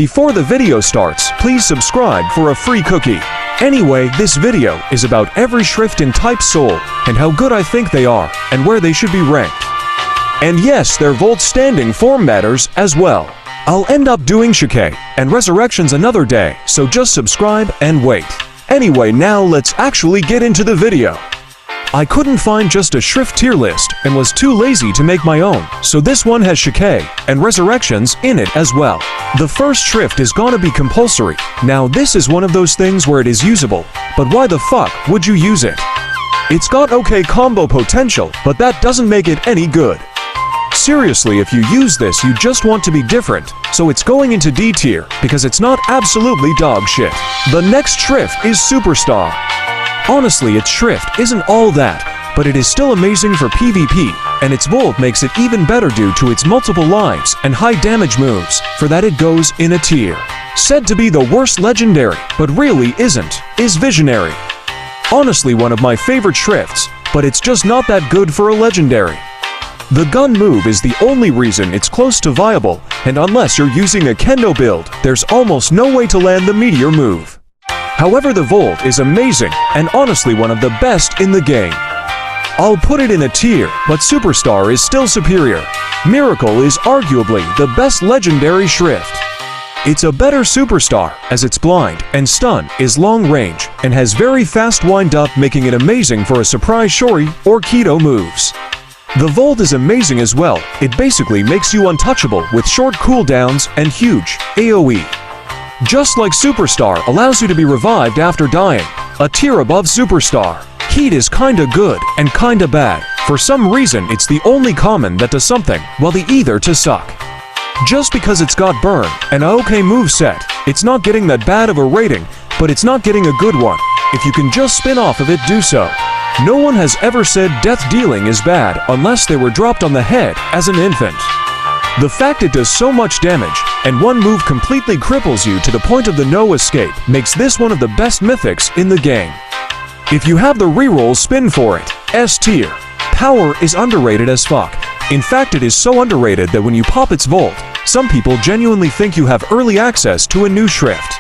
Before the video starts, please subscribe for a free cookie. Anyway, this video is about every Schrift in Type Soul and how good I think they are and where they should be ranked. And yes, their Volt standing form matters as well. I'll end up doing Shike and Resurrections another day, so just subscribe and wait. Anyway, now let's actually get into the video. I couldn't find just a Schrift tier list and was too lazy to make my own, so this one has Shike and Resurrections in it as well. The first Schrift is gonna be Compulsory. Now this is one of those things where it is usable, but why the fuck would you use it? It's got okay combo potential, but that doesn't make it any good. Seriously, if you use this, you just want to be different, so it's going into D tier because it's not absolutely dog shit. The next Schrift is Superstar. Honestly, its Schrift isn't all that, but it is still amazing for PvP, and its Volt makes it even better due to its multiple lives and high damage moves, for that it goes in a tier. Said to be the worst legendary, but really isn't, is Visionary. Honestly, one of my favorite Schrifts, but it's just not that good for a legendary. The gun move is the only reason it's close to viable, and unless you're using a kendo build, there's almost no way to land the meteor move. However, the Volt is amazing, and honestly one of the best in the game. I'll put it in a tier, but Superstar is still superior. Miracle is arguably the best legendary Schrift. It's a better Superstar, as it's blind, and stun is long range, and has very fast wind up, making it amazing for a surprise Shori or Keto moves. The Volt is amazing as well. It basically makes you untouchable with short cooldowns and huge AoE. Just like Superstar allows you to be revived after dying, a tier above Superstar. Heat is kinda good and kinda bad. For some reason, it's the only common that does something, while the either to suck. Just because it's got burn and a okay moveset, it's not getting that bad of a rating, but it's not getting a good one. If you can just spin off of it, do so. No one has ever said Deathdealing is bad unless they were dropped on the head as an infant. The fact it does so much damage, and one move completely cripples you to the point of the no escape, makes this one of the best mythics in the game. If you have the reroll, spin for it. S tier. Power is underrated as fuck. In fact, it is so underrated that when you pop its Volt, some people genuinely think you have early access to a new Schrift.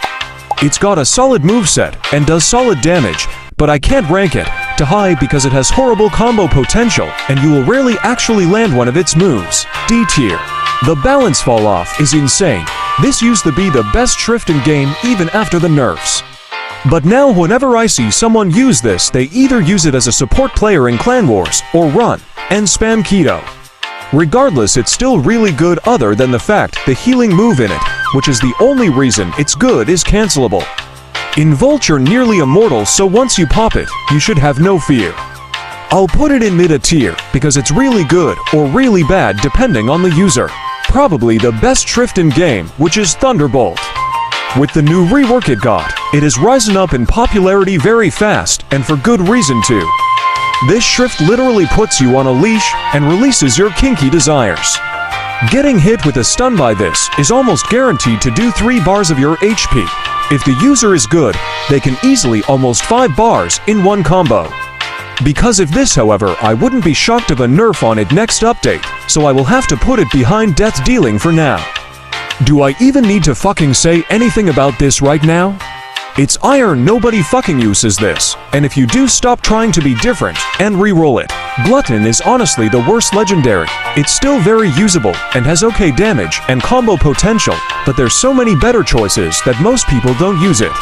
It's got a solid moveset and does solid damage, but I can't rank it to high because it has horrible combo potential and you will rarely actually land one of its moves. D tier. The balance fall off is insane. This used to be the best Schrift in game even after the nerfs. But now whenever I see someone use this, they either use it as a support player in Clan Wars or run and spam Keto. Regardless, it's still really good other than the fact the healing move in it, which is the only reason it's good, is cancelable. In Volt you're nearly immortal, so once you pop it, you should have no fear. I'll put it in mid tier because it's really good or really bad depending on the user. Probably the best Schrift in game, which is Thunderbolt. With the new rework it got, it is rising up in popularity very fast, and for good reason too. This Schrift literally puts you on a leash and releases your kinky desires. Getting hit with a stun by this is almost guaranteed to do 3 bars of your HP. If the user is good, they can easily almost 5 bars in one combo. Because of this, however, I wouldn't be shocked of a nerf on it next update, so I will have to put it behind Deathdealing for now. Do I even need to fucking say anything about this right now? It's iron, nobody fucking uses this, and if you do, stop trying to be different and reroll it. Glutton is honestly the worst legendary. It's still very usable and has okay damage and combo potential, but there's so many better choices that most people don't use it.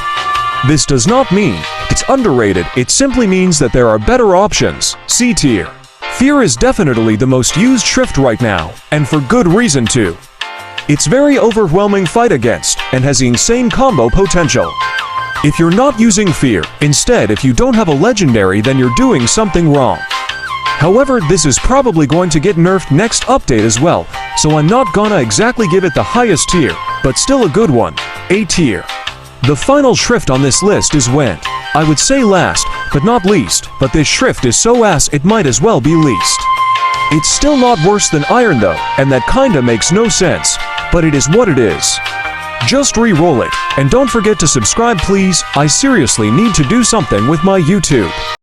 This does not mean it's underrated, it simply means that there are better options. C tier. Fear is definitely the most used Schrift right now, and for good reason too. It's very overwhelming fight against, and has insane combo potential. If you're not using Fear, instead if you don't have a legendary, then you're doing something wrong. However, this is probably going to get nerfed next update as well, so I'm not gonna exactly give it the highest tier, but still a good one. A tier. The final Schrift on this list is Went. I would say last, but not least, but this Schrift is so ass it might as well be least. It's still not worse than Iron though, and that kinda makes no sense, but it is what it is. Just re-roll it, and don't forget to subscribe please, I seriously need to do something with my YouTube.